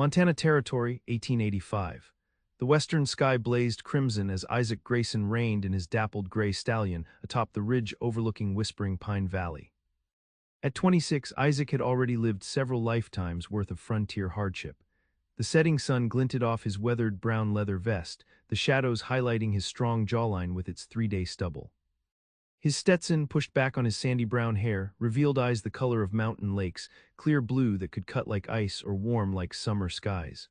Montana Territory, 1885. The western sky blazed crimson as Isaac Grayson reined in his dappled gray stallion atop the ridge overlooking Whispering Pine Valley. At 26, Isaac had already lived several lifetimes worth of frontier hardship. The setting sun glinted off his weathered brown leather vest, the shadows highlighting his strong jawline with its three-day stubble. His Stetson, pushed back on his sandy brown hair, revealed eyes the color of mountain lakes, clear blue that could cut like ice or warm like summer skies.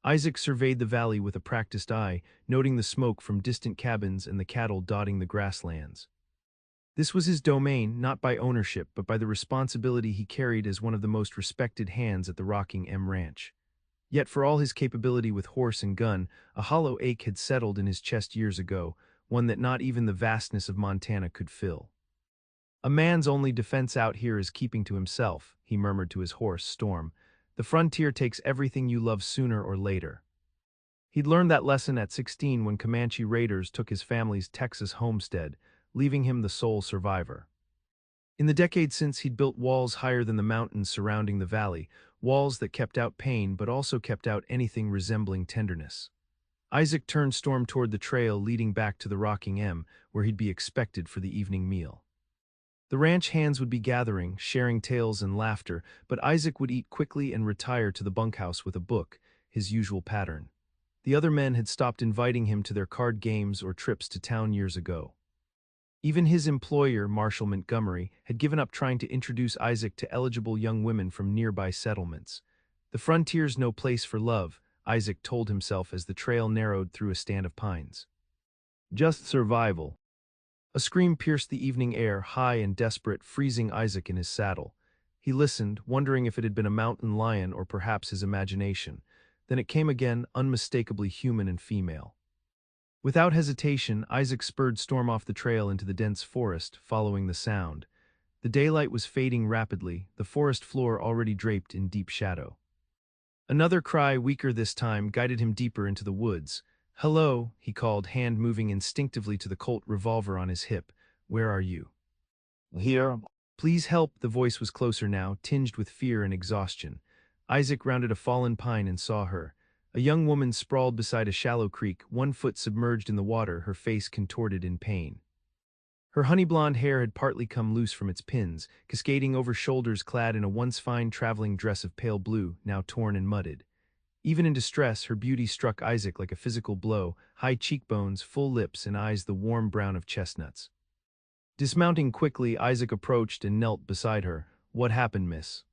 Isaac surveyed the valley with a practiced eye, noting the smoke from distant cabins and the cattle dotting the grasslands. This was his domain, not by ownership, but by the responsibility he carried as one of the most respected hands at the Rocking M Ranch. Yet for all his capability with horse and gun, a hollow ache had settled in his chest years ago, one that not even the vastness of Montana could fill. "A man's only defense out here is keeping to himself," he murmured to his horse, Storm. "The frontier takes everything you love sooner or later." He'd learned that lesson at 16 when Comanche raiders took his family's Texas homestead, leaving him the sole survivor. In the decades since, he'd built walls higher than the mountains surrounding the valley, walls that kept out pain but also kept out anything resembling tenderness. Isaac turned Storm toward the trail leading back to the Rocking M, where he'd be expected for the evening meal. The ranch hands would be gathering, sharing tales and laughter, but Isaac would eat quickly and retire to the bunkhouse with a book, his usual pattern. The other men had stopped inviting him to their card games or trips to town years ago. Even his employer, Marshall Montgomery, had given up trying to introduce Isaac to eligible young women from nearby settlements. The frontier's no place for love, Isaac told himself as the trail narrowed through a stand of pines. Just survival. A scream pierced the evening air, high and desperate, freezing Isaac in his saddle. He listened, wondering if it had been a mountain lion or perhaps his imagination. Then it came again, unmistakably human and female. Without hesitation, Isaac spurred Storm off the trail into the dense forest, following the sound. The daylight was fading rapidly, the forest floor already draped in deep shadow. Another cry, weaker this time, guided him deeper into the woods. "Hello," he called, hand moving instinctively to the Colt revolver on his hip. "Where are you?" "Here." "Please help." The voice was closer now, tinged with fear and exhaustion. Isaac rounded a fallen pine and saw her. A young woman sprawled beside a shallow creek, one foot submerged in the water, her face contorted in pain. Her honey-blonde hair had partly come loose from its pins, cascading over shoulders clad in a once fine traveling dress of pale blue, now torn and mudded. Even in distress, her beauty struck Isaac like a physical blow, high cheekbones, full lips, and eyes the warm brown of chestnuts. Dismounting quickly, Isaac approached and knelt beside her. "What happened, miss?"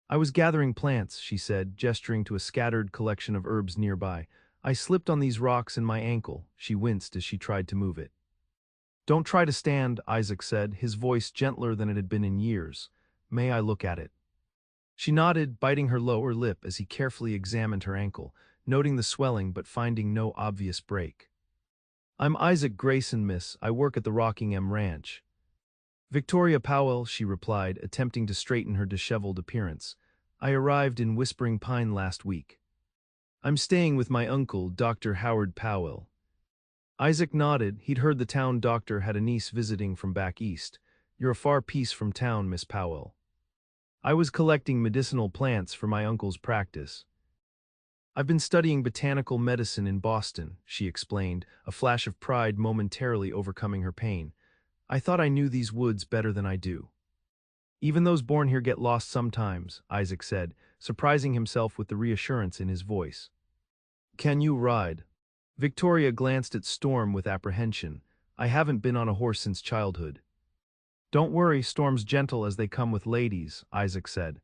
"I was gathering plants," she said, gesturing to a scattered collection of herbs nearby. "I slipped on these rocks and my ankle." She winced as she tried to move it. "Don't try to stand," Isaac said, his voice gentler than it had been in years. "May I look at it?" She nodded, biting her lower lip as he carefully examined her ankle, noting the swelling but finding no obvious break. "I'm Isaac Grayson, miss. I work at the Rocking M Ranch." "Victoria Powell," she replied, attempting to straighten her disheveled appearance. "I arrived in Whispering Pine last week. I'm staying with my uncle, Dr. Howard Powell." Isaac nodded. He'd heard the town doctor had a niece visiting from back east. "You're a far piece from town, Miss Powell." "I was collecting medicinal plants for my uncle's practice." "I've been studying botanical medicine in Boston," she explained, a flash of pride momentarily overcoming her pain. "I thought I knew these woods better than I do." "Even those born here get lost sometimes," Isaac said, surprising himself with the reassurance in his voice. "Can you ride?" Victoria glanced at Storm with apprehension. "I haven't been on a horse since childhood." "Don't worry, Storm's gentle as they come with ladies," Isaac said.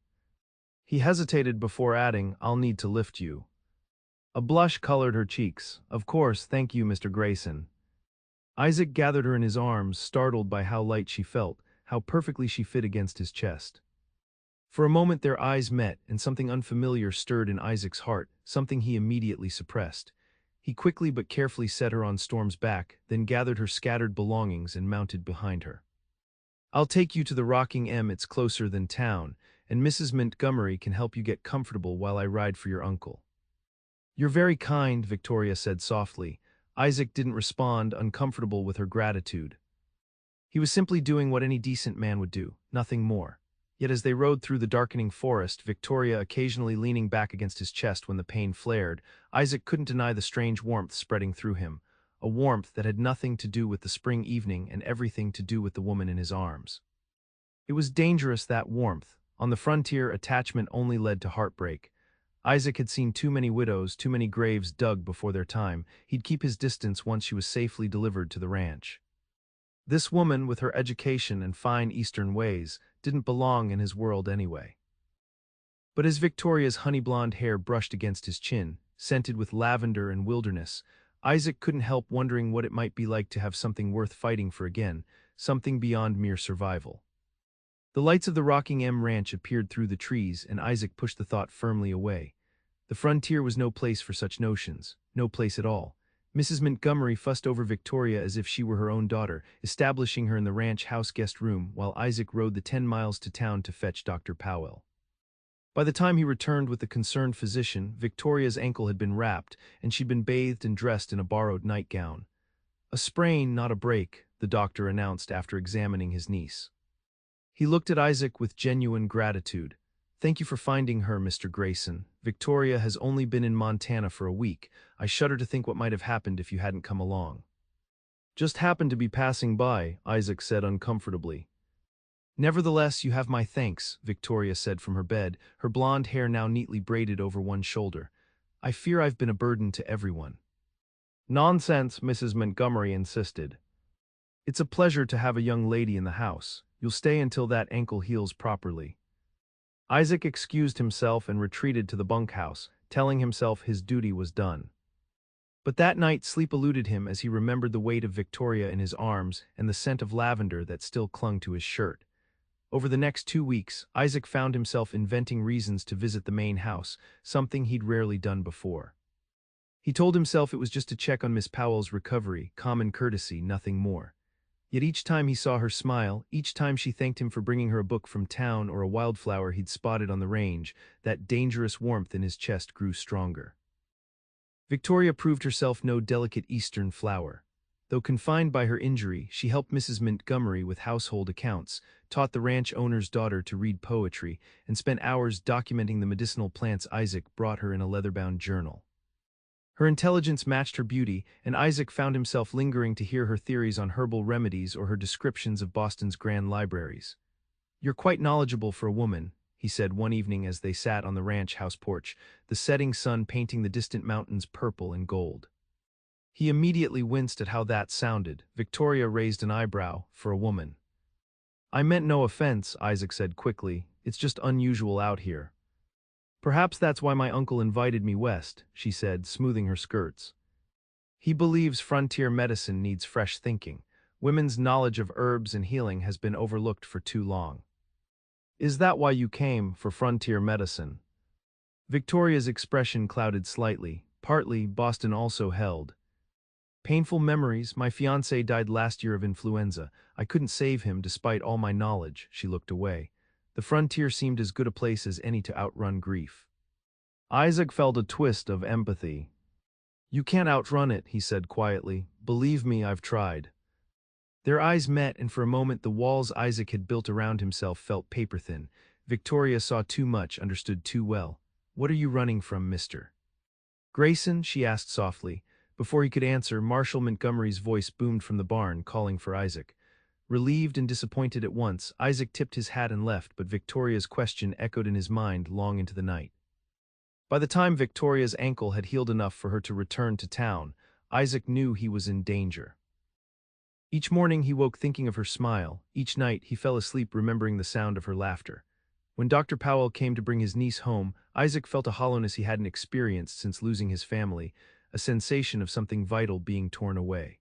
He hesitated before adding, "I'll need to lift you." A blush colored her cheeks. "Of course, thank you, Mr. Grayson." Isaac gathered her in his arms, startled by how light she felt, how perfectly she fit against his chest. For a moment their eyes met, and something unfamiliar stirred in Isaac's heart, something he immediately suppressed. He quickly but carefully set her on Storm's back, then gathered her scattered belongings and mounted behind her. "I'll take you to the Rocking M. It's closer than town, and Mrs. Montgomery can help you get comfortable while I ride for your uncle." "You're very kind," Victoria said softly. Isaac didn't respond, uncomfortable with her gratitude. He was simply doing what any decent man would do, nothing more. Yet as they rode through the darkening forest, Victoria occasionally leaning back against his chest when the pain flared, Isaac couldn't deny the strange warmth spreading through him, a warmth that had nothing to do with the spring evening and everything to do with the woman in his arms. It was dangerous, that warmth. On the frontier, attachment only led to heartbreak. Isaac had seen too many widows, too many graves dug before their time. He'd keep his distance once she was safely delivered to the ranch. This woman, with her education and fine Eastern ways, didn't belong in his world anyway. But as Victoria's honey-blonde hair brushed against his chin, scented with lavender and wilderness, Isaac couldn't help wondering what it might be like to have something worth fighting for again, something beyond mere survival. The lights of the Rocking M Ranch appeared through the trees, and Isaac pushed the thought firmly away. The frontier was no place for such notions, no place at all. Mrs. Montgomery fussed over Victoria as if she were her own daughter, establishing her in the ranch house guest room while Isaac rode the 10 miles to town to fetch Dr. Powell. By the time he returned with the concerned physician, Victoria's ankle had been wrapped, and she'd been bathed and dressed in a borrowed nightgown. "A sprain, not a break," the doctor announced after examining his niece. He looked at Isaac with genuine gratitude. "Thank you for finding her, Mr. Grayson. Victoria has only been in Montana for a week. I shudder to think what might have happened if you hadn't come along." "Just happened to be passing by," Isaac said uncomfortably. "Nevertheless, you have my thanks," Victoria said from her bed, her blonde hair now neatly braided over one shoulder. "I fear I've been a burden to everyone." "Nonsense," Mrs. Montgomery insisted. "It's a pleasure to have a young lady in the house. You'll stay until that ankle heals properly." Isaac excused himself and retreated to the bunkhouse, telling himself his duty was done. But that night sleep eluded him as he remembered the weight of Victoria in his arms and the scent of lavender that still clung to his shirt. Over the next 2 weeks, Isaac found himself inventing reasons to visit the main house, something he'd rarely done before. He told himself it was just to check on Miss Powell's recovery, common courtesy, nothing more. Yet each time he saw her smile, each time she thanked him for bringing her a book from town or a wildflower he'd spotted on the range, that dangerous warmth in his chest grew stronger. Victoria proved herself no delicate Eastern flower. Though confined by her injury, she helped Mrs. Montgomery with household accounts, taught the ranch owner's daughter to read poetry, and spent hours documenting the medicinal plants Isaac brought her in a leather-bound journal. Her intelligence matched her beauty, and Isaac found himself lingering to hear her theories on herbal remedies or her descriptions of Boston's grand libraries. "You're quite knowledgeable for a woman," he said one evening as they sat on the ranch house porch, the setting sun painting the distant mountains purple and gold. He immediately winced at how that sounded. Victoria raised an eyebrow, for a woman. "I meant no offense," Isaac said quickly. "It's just unusual out here." "Perhaps that's why my uncle invited me west," she said, smoothing her skirts. "He believes frontier medicine needs fresh thinking. Women's knowledge of herbs and healing has been overlooked for too long." "Is that why you came, for frontier medicine?" Victoria's expression clouded slightly. "Partly, Boston also held. Painful memories. My fiancé died last year of influenza. I couldn't save him despite all my knowledge." She looked away. The frontier seemed as good a place as any to outrun grief. Isaac felt a twist of empathy. "You can't outrun it," he said quietly. "Believe me, I've tried." Their eyes met, and for a moment the walls Isaac had built around himself felt paper-thin. Victoria saw too much, understood too well. "What are you running from, mister?" "Grayson?" she asked softly. Before he could answer, Marshal Montgomery's voice boomed from the barn, calling for Isaac. Relieved and disappointed at once, Isaac tipped his hat and left, but Victoria's question echoed in his mind long into the night. By the time Victoria's ankle had healed enough for her to return to town, Isaac knew he was in danger. Each morning he woke thinking of her smile. Each night he fell asleep remembering the sound of her laughter. When Dr. Powell came to bring his niece home, Isaac felt a hollowness he hadn't experienced since losing his family, a sensation of something vital being torn away.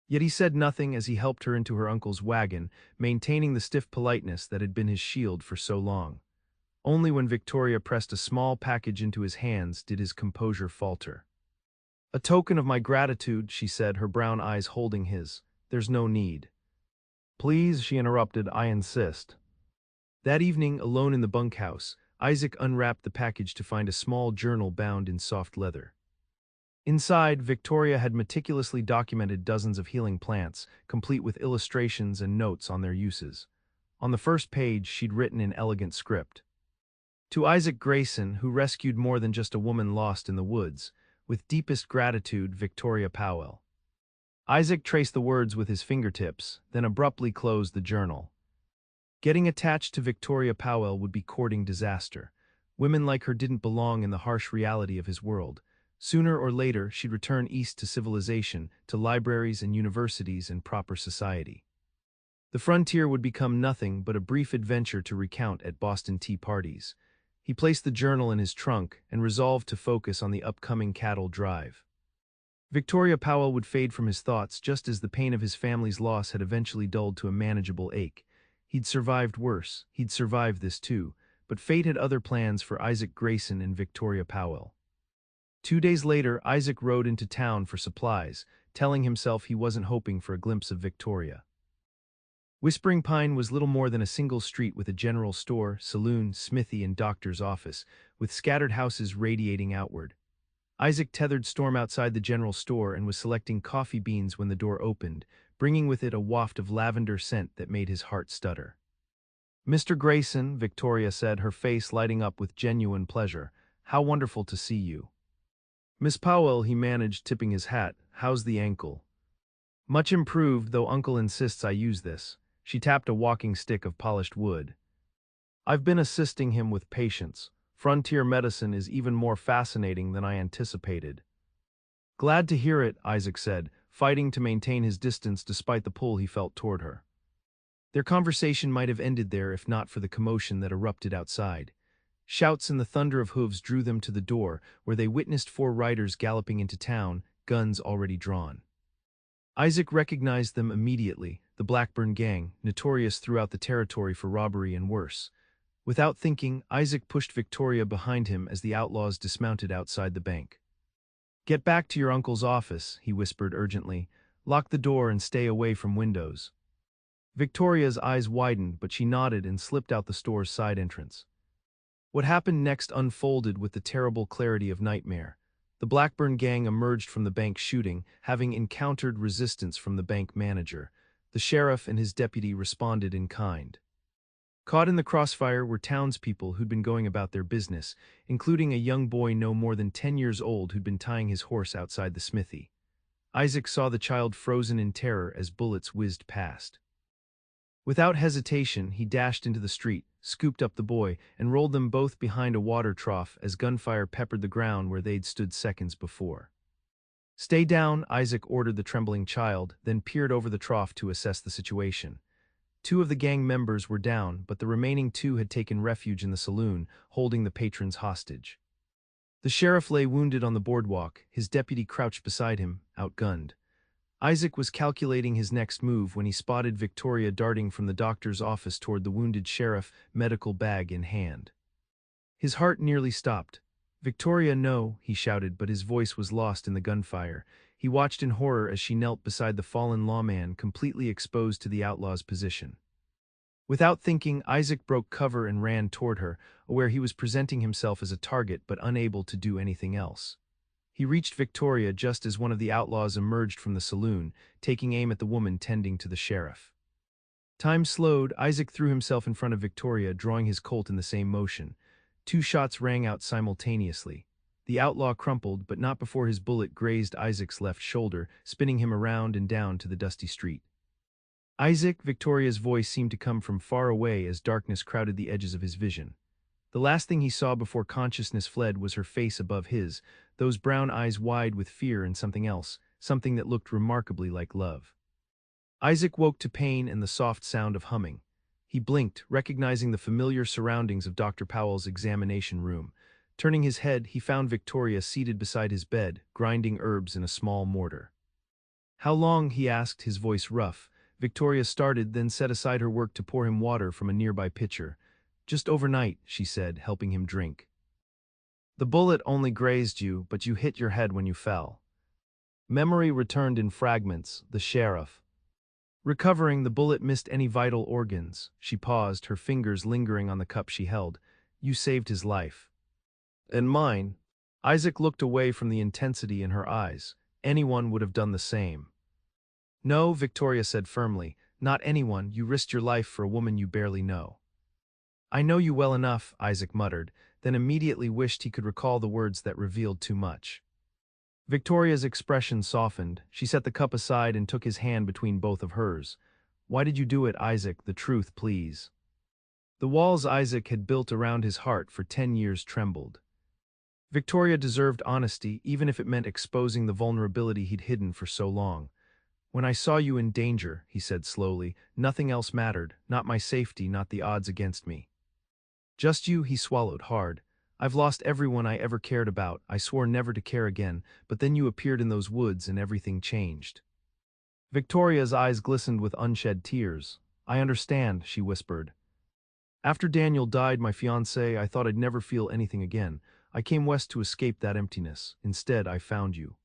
Yet he said nothing as he helped her into her uncle's wagon, maintaining the stiff politeness that had been his shield for so long. Only when Victoria pressed a small package into his hands did his composure falter. "A token of my gratitude," she said, her brown eyes holding his. "There's no need." "Please," she interrupted, "I insist." That evening, alone in the bunkhouse, Isaac unwrapped the package to find a small journal bound in soft leather. Inside, Victoria had meticulously documented dozens of healing plants, complete with illustrations and notes on their uses. On the first page, she'd written in elegant script. To Isaac Grayson, who rescued more than just a woman lost in the woods, with deepest gratitude, Victoria Powell. Isaac traced the words with his fingertips, then abruptly closed the journal. Getting attached to Victoria Powell would be courting disaster. Women like her didn't belong in the harsh reality of his world. Sooner or later, she'd return east to civilization, to libraries and universities and proper society. The frontier would become nothing but a brief adventure to recount at Boston tea parties. He placed the journal in his trunk and resolved to focus on the upcoming cattle drive. Victoria Powell would fade from his thoughts just as the pain of his family's loss had eventually dulled to a manageable ache. He'd survived worse, he'd survived this too, but fate had other plans for Isaac Grayson and Victoria Powell. 2 days later, Isaac rode into town for supplies, telling himself he wasn't hoping for a glimpse of Victoria. Whispering Pine was little more than a single street with a general store, saloon, smithy, and doctor's office, with scattered houses radiating outward. Isaac tethered Storm outside the general store and was selecting coffee beans when the door opened, bringing with it a waft of lavender scent that made his heart stutter. "Mr. Grayson," Victoria said, her face lighting up with genuine pleasure. "How wonderful to see you." "Miss Powell," he managed, tipping his hat. "How's the ankle?" "Much improved, though Uncle insists I use this." She tapped a walking stick of polished wood. "I've been assisting him with patients. Frontier medicine is even more fascinating than I anticipated." "Glad to hear it," Isaac said, fighting to maintain his distance despite the pull he felt toward her. Their conversation might have ended there if not for the commotion that erupted outside. Shouts and the thunder of hooves drew them to the door, where they witnessed 4 riders galloping into town, guns already drawn. Isaac recognized them immediately, the Blackburn gang, notorious throughout the territory for robbery and worse. Without thinking, Isaac pushed Victoria behind him as the outlaws dismounted outside the bank. "Get back to your uncle's office," he whispered urgently. "Lock the door and stay away from windows." Victoria's eyes widened, but she nodded and slipped out the store's side entrance. What happened next unfolded with the terrible clarity of nightmare. The Blackburn gang emerged from the bank shooting, having encountered resistance from the bank manager. The sheriff and his deputy responded in kind. Caught in the crossfire were townspeople who'd been going about their business, including a young boy no more than 10 years old who'd been tying his horse outside the smithy. Isaac saw the child frozen in terror as bullets whizzed past. Without hesitation, he dashed into the street, scooped up the boy, and rolled them both behind a water trough as gunfire peppered the ground where they'd stood seconds before. "Stay down," Isaac ordered the trembling child, then peered over the trough to assess the situation. 2 of the gang members were down, but the remaining 2 had taken refuge in the saloon, holding the patrons hostage. The sheriff lay wounded on the boardwalk, his deputy crouched beside him, outgunned. Isaac was calculating his next move when he spotted Victoria darting from the doctor's office toward the wounded sheriff, medical bag in hand. His heart nearly stopped. "Victoria, no," he shouted, but his voice was lost in the gunfire. He watched in horror as she knelt beside the fallen lawman, completely exposed to the outlaw's position. Without thinking, Isaac broke cover and ran toward her, aware he was presenting himself as a target but unable to do anything else. He reached Victoria just as one of the outlaws emerged from the saloon, taking aim at the woman tending to the sheriff. Time slowed, Isaac threw himself in front of Victoria, drawing his Colt in the same motion. 2 shots rang out simultaneously. The outlaw crumpled, but not before his bullet grazed Isaac's left shoulder, spinning him around and down to the dusty street. "Isaac," Victoria's voice seemed to come from far away as darkness crowded the edges of his vision. The last thing he saw before consciousness fled was her face above his, those brown eyes wide with fear and something else, something that looked remarkably like love. Isaac woke to pain and the soft sound of humming. He blinked, recognizing the familiar surroundings of Dr. Powell's examination room. Turning his head, he found Victoria seated beside his bed, grinding herbs in a small mortar. "How long?" he asked, his voice rough. Victoria started, then set aside her work to pour him water from a nearby pitcher. "Just overnight," she said, helping him drink. "The bullet only grazed you, but you hit your head when you fell." Memory returned in fragments, the sheriff. Recovering, the bullet missed any vital organs. She paused, her fingers lingering on the cup she held. "You saved his life." "And mine." Isaac looked away from the intensity in her eyes. "Anyone would have done the same." "No," Victoria said firmly, Not anyone, you risked your life for a woman you barely know. I know you well enough, Isaac muttered, then immediately wished he could recall the words that revealed too much. Victoria's expression softened. She set the cup aside and took his hand between both of hers. Why did you do it, Isaac? The truth, please. The walls Isaac had built around his heart for 10 years trembled. Victoria deserved honesty, even if it meant exposing the vulnerability he'd hidden for so long. When I saw you in danger, he said slowly, nothing else mattered, not my safety, not the odds against me. Just you, he swallowed hard. I've lost everyone I ever cared about, I swore never to care again, but then you appeared in those woods and everything changed. Victoria's eyes glistened with unshed tears. I understand, she whispered. After Daniel died, my fiancé, I thought I'd never feel anything again. I came west to escape that emptiness. Instead, I found you.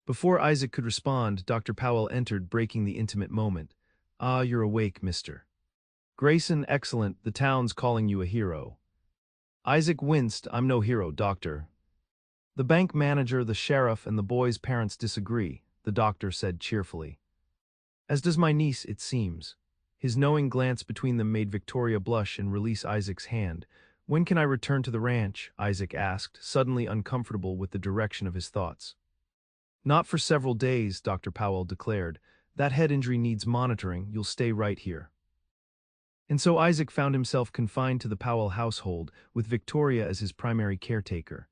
Before Isaac could respond, Dr. Powell entered, breaking the intimate moment. Ah, you're awake, mister. Grayson, excellent, the town's calling you a hero. Isaac winced. I'm no hero, doctor. The bank manager, the sheriff, and the boy's parents disagree, the doctor said cheerfully. As does my niece, it seems. His knowing glance between them made Victoria blush and release Isaac's hand. When can I return to the ranch? Isaac asked, suddenly uncomfortable with the direction of his thoughts. Not for several days, Dr. Powell declared. That head injury needs monitoring. You'll stay right here. And so Isaac found himself confined to the Powell household, with Victoria as his primary caretaker.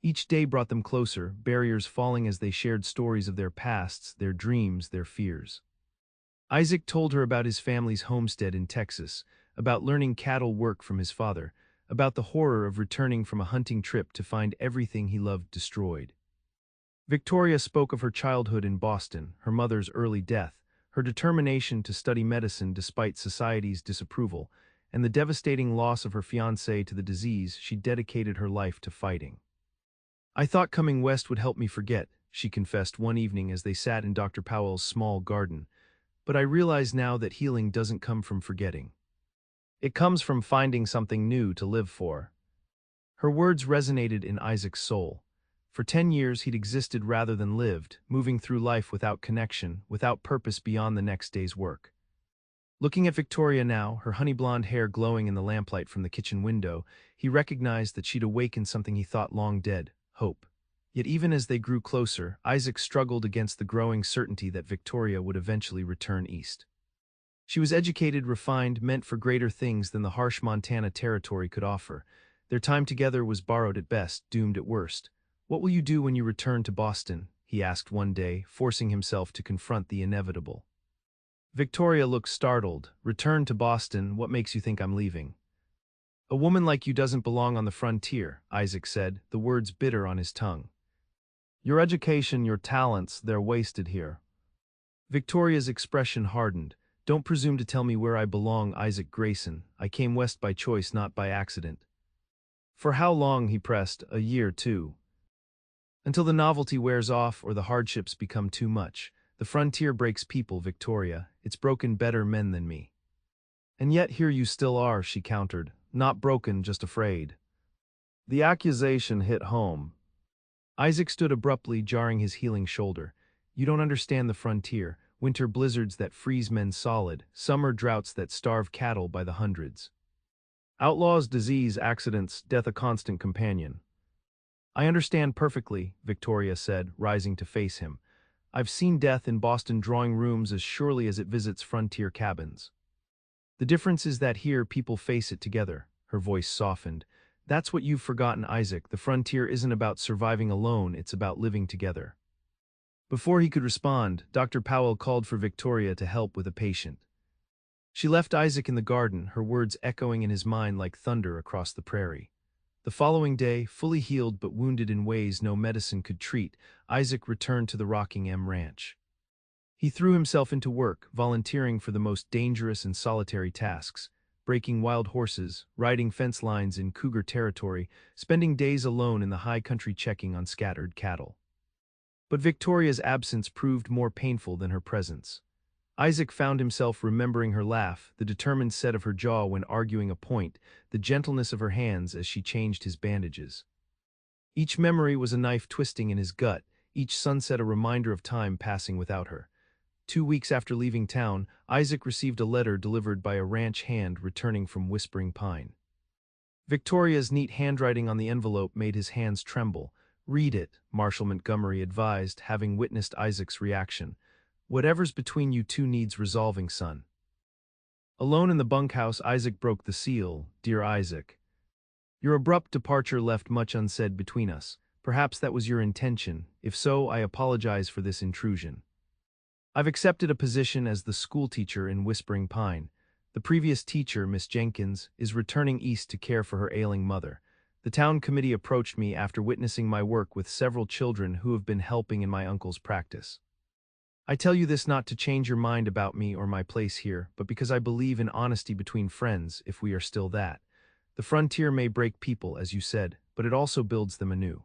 Each day brought them closer, barriers falling as they shared stories of their pasts, their dreams, their fears. Isaac told her about his family's homestead in Texas, about learning cattle work from his father, about the horror of returning from a hunting trip to find everything he loved destroyed. Victoria spoke of her childhood in Boston, her mother's early death, her determination to study medicine despite society's disapproval, and the devastating loss of her fiancé to the disease she dedicated her life to fighting. I thought coming west would help me forget, she confessed one evening as they sat in Dr. Powell's small garden, but I realize now that healing doesn't come from forgetting. It comes from finding something new to live for. Her words resonated in Isaac's soul. For 10 years he'd existed rather than lived, moving through life without connection, without purpose beyond the next day's work. Looking at Victoria now, her honey-blonde hair glowing in the lamplight from the kitchen window, he recognized that she'd awakened something he thought long dead, hope. Yet even as they grew closer, Isaac struggled against the growing certainty that Victoria would eventually return east. She was educated, refined, meant for greater things than the harsh Montana territory could offer. Their time together was borrowed at best, doomed at worst. What will you do when you return to Boston? He asked one day, forcing himself to confront the inevitable. Victoria looked startled. Return to Boston? What makes you think I'm leaving? A woman like you doesn't belong on the frontier, Isaac said, the words bitter on his tongue. Your education, your talents, they're wasted here. Victoria's expression hardened. Don't presume to tell me where I belong, Isaac Grayson. I came west by choice, not by accident. For how long, he pressed, a year, too. Until the novelty wears off or the hardships become too much. The frontier breaks people, Victoria. It's broken better men than me. And yet here you still are, she countered. Not broken, just afraid. The accusation hit home. Isaac stood abruptly, jarring his healing shoulder. You don't understand the frontier. Winter blizzards that freeze men solid, summer droughts that starve cattle by the hundreds. Outlaws, disease, accidents, death a constant companion. I understand perfectly, Victoria said, rising to face him. I've seen death in Boston drawing rooms as surely as it visits frontier cabins. The difference is that here people face it together. Her voice softened. That's what you've forgotten, Isaac. The frontier isn't about surviving alone, it's about living together. Before he could respond, Dr. Powell called for Victoria to help with a patient. She left Isaac in the garden, her words echoing in his mind like thunder across the prairie. The following day, fully healed but wounded in ways no medicine could treat, Isaac returned to the Rockingham Ranch. He threw himself into work, volunteering for the most dangerous and solitary tasks, breaking wild horses, riding fence lines in cougar territory, spending days alone in the high country checking on scattered cattle. But Victoria's absence proved more painful than her presence. Isaac found himself remembering her laugh, the determined set of her jaw when arguing a point, the gentleness of her hands as she changed his bandages. Each memory was a knife twisting in his gut, each sunset a reminder of time passing without her. 2 weeks after leaving town, Isaac received a letter delivered by a ranch hand returning from Whispering Pine. Victoria's neat handwriting on the envelope made his hands tremble. "Read it," Marshall Montgomery advised, having witnessed Isaac's reaction. "Whatever's between you two needs resolving, son." Alone in the bunkhouse, Isaac broke the seal. "Dear Isaac, your abrupt departure left much unsaid between us. Perhaps that was your intention. If so, I apologize for this intrusion. I've accepted a position as the school teacher in Whispering Pine. The previous teacher, Miss Jenkins, is returning east to care for her ailing mother. The town committee approached me after witnessing my work with several children who have been helping in my uncle's practice. I tell you this not to change your mind about me or my place here, but because I believe in honesty between friends, if we are still that. The frontier may break people, as you said, but it also builds them anew.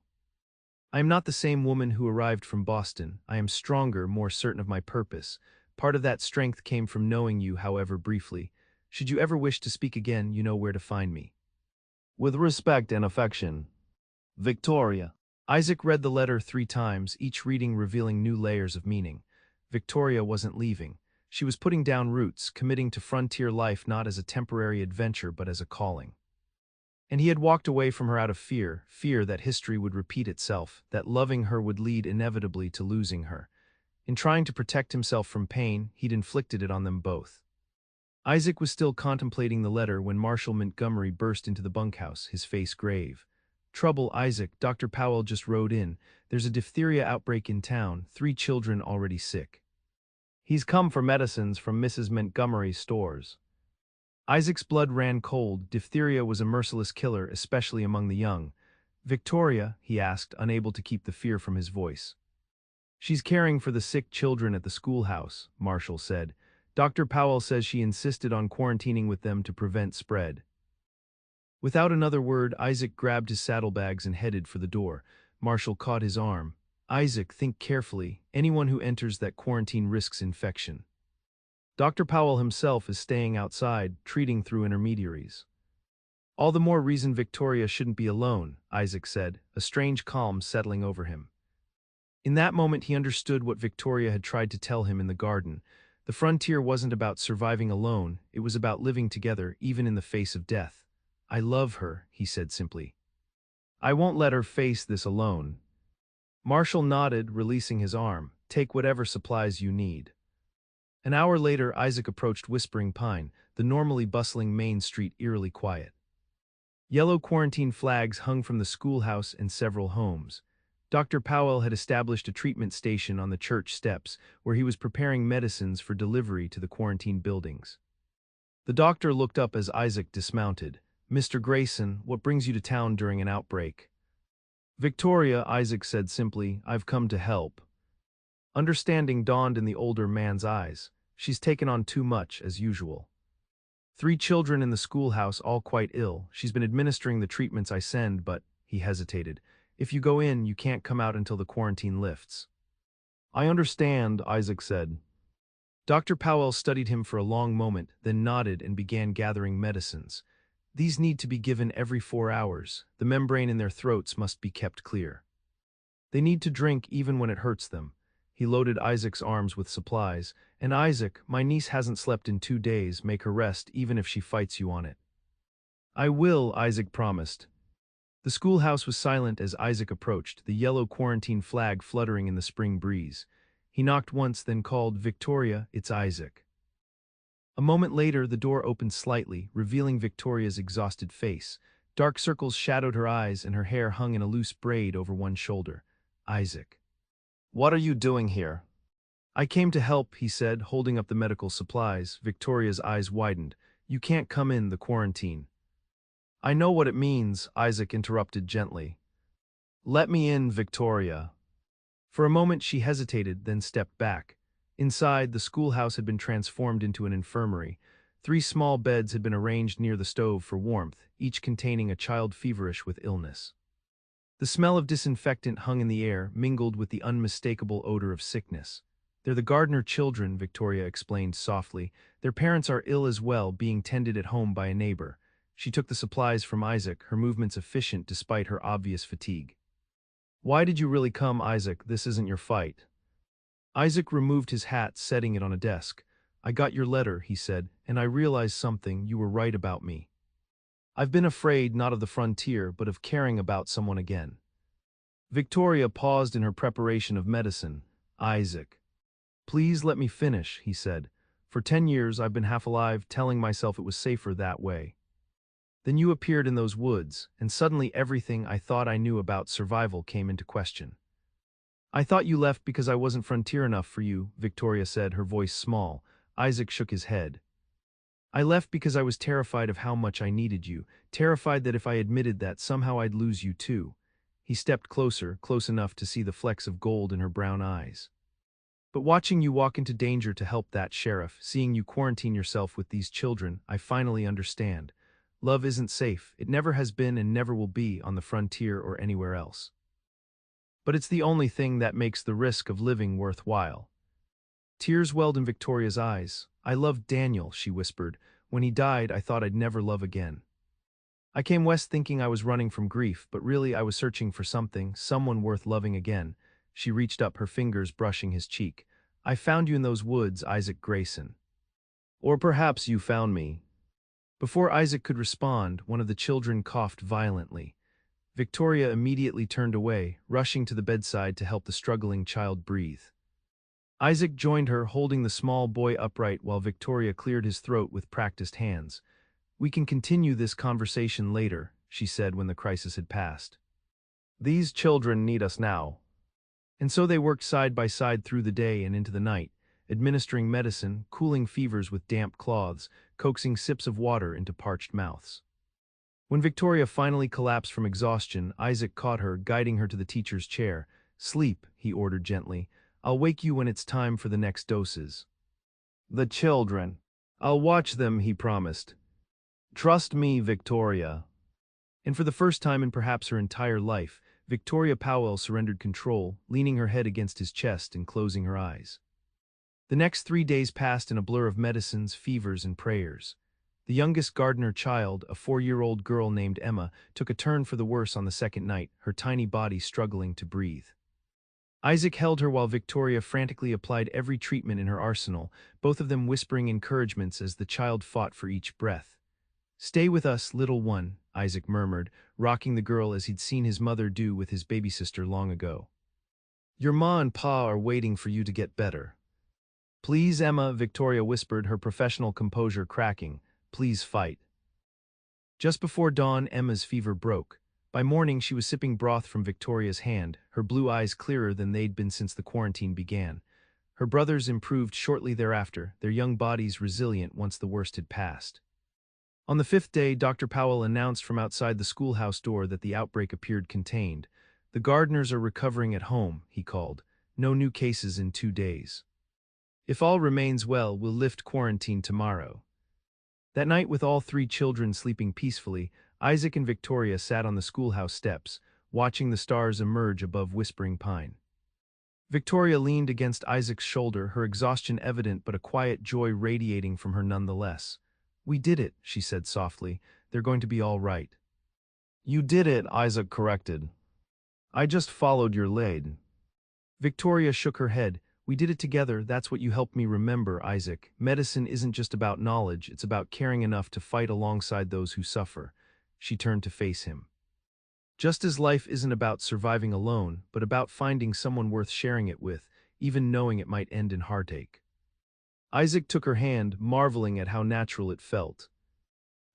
I am not the same woman who arrived from Boston. I am stronger, more certain of my purpose. Part of that strength came from knowing you, however briefly. Should you ever wish to speak again, you know where to find me. With respect and affection, Victoria." Isaac read the letter 3 times, each reading revealing new layers of meaning. Victoria wasn't leaving. She was putting down roots, committing to frontier life not as a temporary adventure but as a calling. And he had walked away from her out of fear, fear that history would repeat itself, that loving her would lead inevitably to losing her. In trying to protect himself from pain, he'd inflicted it on them both. Isaac was still contemplating the letter when Marshall Montgomery burst into the bunkhouse, his face grave. "Trouble, Isaac, Dr. Powell just rode in. There's a diphtheria outbreak in town, 3 children already sick. He's come for medicines from Mrs. Montgomery's stores." Isaac's blood ran cold. Diphtheria was a merciless killer, especially among the young. "Victoria?" he asked, unable to keep the fear from his voice. "She's caring for the sick children at the schoolhouse," Marshall said. "Dr. Powell says she insisted on quarantining with them to prevent spread." Without another word, Isaac grabbed his saddlebags and headed for the door. Marshall caught his arm. "Isaac, think carefully. Anyone who enters that quarantine risks infection. Dr. Powell himself is staying outside, treating through intermediaries." "All the more reason Victoria shouldn't be alone," Isaac said, a strange calm settling over him. In that moment he understood what Victoria had tried to tell him in the garden. The frontier wasn't about surviving alone, it was about living together, even in the face of death. "I love her," he said simply. "I won't let her face this alone." Marshall nodded, releasing his arm. "Take whatever supplies you need." An hour later, Isaac approached Whispering Pine, the normally bustling main street eerily quiet. Yellow quarantine flags hung from the schoolhouse and several homes. Dr. Powell had established a treatment station on the church steps, where he was preparing medicines for delivery to the quarantine buildings. The doctor looked up as Isaac dismounted. "Mr. Grayson, what brings you to town during an outbreak?" "Victoria," Isaac said simply, "I've come to help." Understanding dawned in the older man's eyes. "She's taken on too much, as usual. 3 children in the schoolhouse, all quite ill. She's been administering the treatments I send, but," he hesitated, "if you go in, you can't come out until the quarantine lifts." "I understand," Isaac said. Dr. Powell studied him for a long moment, then nodded and began gathering medicines. "These need to be given every 4 hours. The membrane in their throats must be kept clear. They need to drink even when it hurts them." He loaded Isaac's arms with supplies. "And Isaac, my niece hasn't slept in 2 days. Make her rest, even if she fights you on it." "I will," Isaac promised. The schoolhouse was silent as Isaac approached, the yellow quarantine flag fluttering in the spring breeze. He knocked once, then called, "Victoria, it's Isaac." A moment later, the door opened slightly, revealing Victoria's exhausted face. Dark circles shadowed her eyes, and her hair hung in a loose braid over one shoulder. "Isaac. What are you doing here?" "I came to help," he said, holding up the medical supplies. Victoria's eyes widened. "You can't come in the quarantine." "I know what it means," Isaac interrupted gently. "Let me in, Victoria." For a moment she hesitated, then stepped back. Inside, the schoolhouse had been transformed into an infirmary. 3 small beds had been arranged near the stove for warmth, each containing a child feverish with illness. The smell of disinfectant hung in the air, mingled with the unmistakable odor of sickness. "They're the Gardner children," Victoria explained softly. "Their parents are ill as well, being tended at home by a neighbor." She took the supplies from Isaac, her movements efficient despite her obvious fatigue. "Why did you really come, Isaac? This isn't your fight." Isaac removed his hat, setting it on a desk. "I got your letter," he said, "and I realized something. You were right about me. I've been afraid not of the frontier, but of caring about someone again." Victoria paused in her preparation of medicine. "Isaac, please let me finish," he said. "For 10 years I've been half alive, telling myself it was safer that way. Then you appeared in those woods, and suddenly everything I thought I knew about survival came into question. I thought you left because I wasn't frontier enough for you," Victoria said, her voice small. Isaac shook his head. "I left because I was terrified of how much I needed you, terrified that if I admitted that, somehow I'd lose you too." He stepped closer, close enough to see the flecks of gold in her brown eyes. "But watching you walk into danger to help that sheriff, seeing you quarantine yourself with these children, I finally understand. Love isn't safe. It never has been and never will be on the frontier or anywhere else. But it's the only thing that makes the risk of living worthwhile." Tears welled in Victoria's eyes. "I loved Daniel," she whispered. "When he died, I thought I'd never love again. I came west thinking I was running from grief, but really I was searching for something, someone worth loving again." She reached up, her fingers brushing his cheek. "I found you in those woods, Isaac Grayson. Or perhaps you found me." Before Isaac could respond, one of the children coughed violently. Victoria immediately turned away, rushing to the bedside to help the struggling child breathe. Isaac joined her, holding the small boy upright while Victoria cleared his throat with practiced hands. "We can continue this conversation later," she said when the crisis had passed. "These children need us now." And so they worked side by side through the day and into the night, administering medicine, cooling fevers with damp cloths, coaxing sips of water into parched mouths. When Victoria finally collapsed from exhaustion, Isaac caught her, guiding her to the teacher's chair. "Sleep," he ordered gently. "I'll wake you when it's time for the next doses." "The children. I'll watch them," he promised. "Trust me, Victoria." And for the first time in perhaps her entire life, Victoria Powell surrendered control, leaning her head against his chest and closing her eyes. The next 3 days passed in a blur of medicines, fevers, and prayers. The youngest Gardner child, a 4-year-old girl named Emma, took a turn for the worse on the second night, her tiny body struggling to breathe. Isaac held her while Victoria frantically applied every treatment in her arsenal, both of them whispering encouragements as the child fought for each breath. "Stay with us, little one," Isaac murmured, rocking the girl as he'd seen his mother do with his baby sister long ago. "Your ma and pa are waiting for you to get better." "Please, Emma," Victoria whispered, her professional composure cracking. "Please fight." Just before dawn, Emma's fever broke. By morning, she was sipping broth from Victoria's hand, her blue eyes clearer than they'd been since the quarantine began. Her brothers improved shortly thereafter, their young bodies resilient once the worst had passed. On the 5th day, Dr. Powell announced from outside the schoolhouse door that the outbreak appeared contained. "The Gardners are recovering at home," he called. "No new cases in 2 days. If all remains well, we'll lift quarantine tomorrow." That night, with all 3 children sleeping peacefully, Isaac and Victoria sat on the schoolhouse steps, watching the stars emerge above Whispering Pine. Victoria leaned against Isaac's shoulder, her exhaustion evident but a quiet joy radiating from her nonetheless. "We did it," she said softly. "They're going to be all right." "You did it," Isaac corrected. "I just followed your lead." Victoria shook her head. "We did it together, that's what you helped me remember, Isaac. Medicine isn't just about knowledge, it's about caring enough to fight alongside those who suffer." She turned to face him. "Just as life isn't about surviving alone, but about finding someone worth sharing it with, even knowing it might end in heartache." Isaac took her hand, marveling at how natural it felt.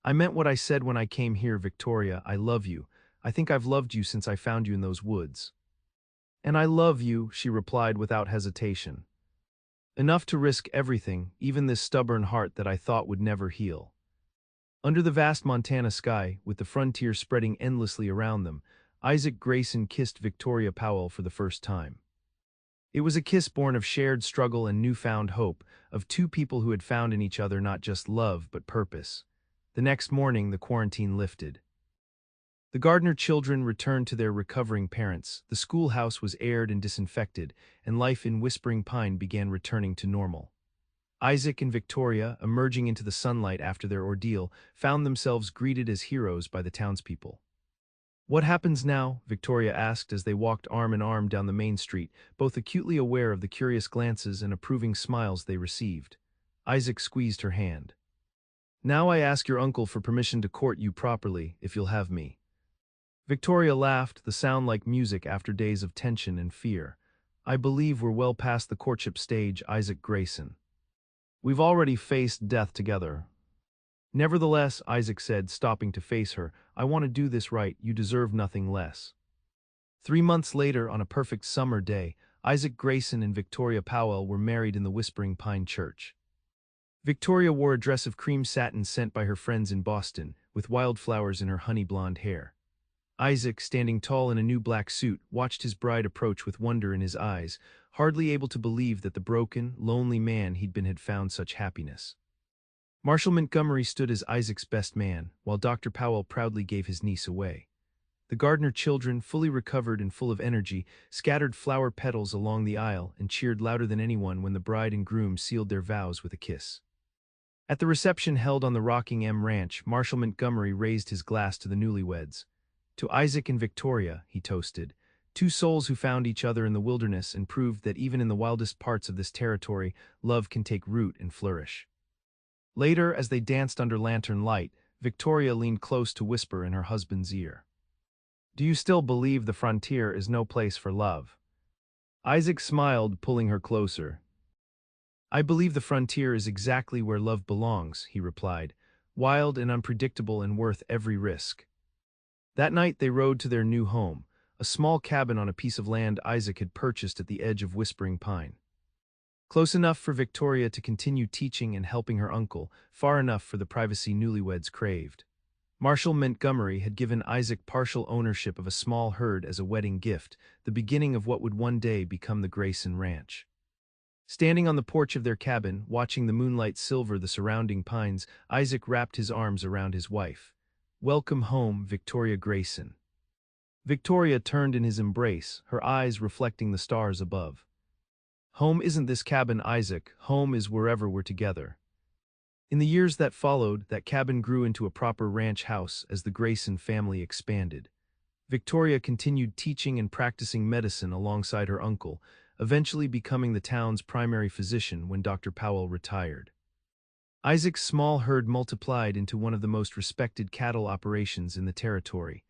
"I meant what I said when I came here, Victoria. I love you. I think I've loved you since I found you in those woods." "And I love you," she replied without hesitation. "Enough to risk everything, even this stubborn heart that I thought would never heal." Under the vast Montana sky, with the frontier spreading endlessly around them, Isaac Grayson kissed Victoria Powell for the first time. It was a kiss born of shared struggle and newfound hope, of 2 people who had found in each other not just love but purpose. The next morning, the quarantine lifted. The Gardner children returned to their recovering parents, the schoolhouse was aired and disinfected, and life in Whispering Pine began returning to normal. Isaac and Victoria, emerging into the sunlight after their ordeal, found themselves greeted as heroes by the townspeople. What happens now? Victoria asked as they walked arm in arm down the main street, both acutely aware of the curious glances and approving smiles they received. Isaac squeezed her hand. Now I ask your uncle for permission to court you properly, if you'll have me. Victoria laughed, the sound like music after days of tension and fear. I believe we're well past the courtship stage, Isaac Grayson. We've already faced death together. Nevertheless, Isaac said, stopping to face her, I want to do this right, you deserve nothing less. 3 months later, on a perfect summer day, Isaac Grayson and Victoria Powell were married in the Whispering Pine Church. Victoria wore a dress of cream satin sent by her friends in Boston, with wildflowers in her honey blonde hair. Isaac, standing tall in a new black suit, watched his bride approach with wonder in his eyes, hardly able to believe that the broken, lonely man he'd been had found such happiness. Marshall Montgomery stood as Isaac's best man, while Dr. Powell proudly gave his niece away. The Gardner children, fully recovered and full of energy, scattered flower petals along the aisle and cheered louder than anyone when the bride and groom sealed their vows with a kiss. At the reception held on the Rocking M Ranch, Marshall Montgomery raised his glass to the newlyweds. To Isaac and Victoria, he toasted, two souls who found each other in the wilderness and proved that even in the wildest parts of this territory, love can take root and flourish. Later, as they danced under lantern light, Victoria leaned close to whisper in her husband's ear. Do you still believe the frontier is no place for love? Isaac smiled, pulling her closer. I believe the frontier is exactly where love belongs, he replied, wild and unpredictable and worth every risk. That night they rode to their new home, a small cabin on a piece of land Isaac had purchased at the edge of Whispering Pine. Close enough for Victoria to continue teaching and helping her uncle, far enough for the privacy newlyweds craved. Marshall Montgomery had given Isaac partial ownership of a small herd as a wedding gift, the beginning of what would one day become the Grayson Ranch. Standing on the porch of their cabin, watching the moonlight silver the surrounding pines, Isaac wrapped his arms around his wife. Welcome home, Victoria Grayson. Victoria turned in his embrace, her eyes reflecting the stars above. Home isn't this cabin, Isaac. Home is wherever we're together. In the years that followed, that cabin grew into a proper ranch house as the Grayson family expanded. Victoria continued teaching and practicing medicine alongside her uncle, eventually becoming the town's primary physician when Dr. Powell retired. Isaac's small herd multiplied into one of the most respected cattle operations in the territory.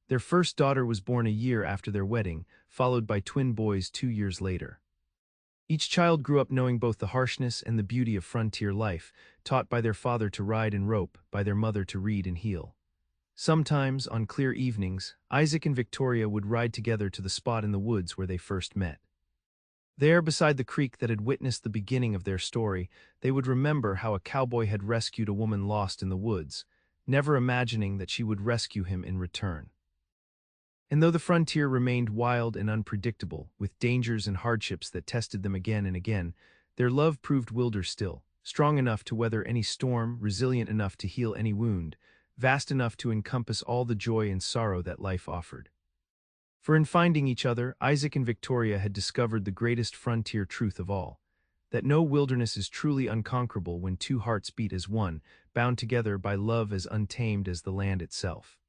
Their first daughter was born a year after their wedding, followed by twin boys 2 years later. Each child grew up knowing both the harshness and the beauty of frontier life, taught by their father to ride and rope, by their mother to read and heal. Sometimes, on clear evenings, Isaac and Victoria would ride together to the spot in the woods where they first met. There, beside the creek that had witnessed the beginning of their story, they would remember how a cowboy had rescued a woman lost in the woods, never imagining that she would rescue him in return. And though the frontier remained wild and unpredictable, with dangers and hardships that tested them again and again, their love proved wilder still, strong enough to weather any storm, resilient enough to heal any wound, vast enough to encompass all the joy and sorrow that life offered. For in finding each other, Isaac and Victoria had discovered the greatest frontier truth of all, that no wilderness is truly unconquerable when two hearts beat as one, bound together by love as untamed as the land itself.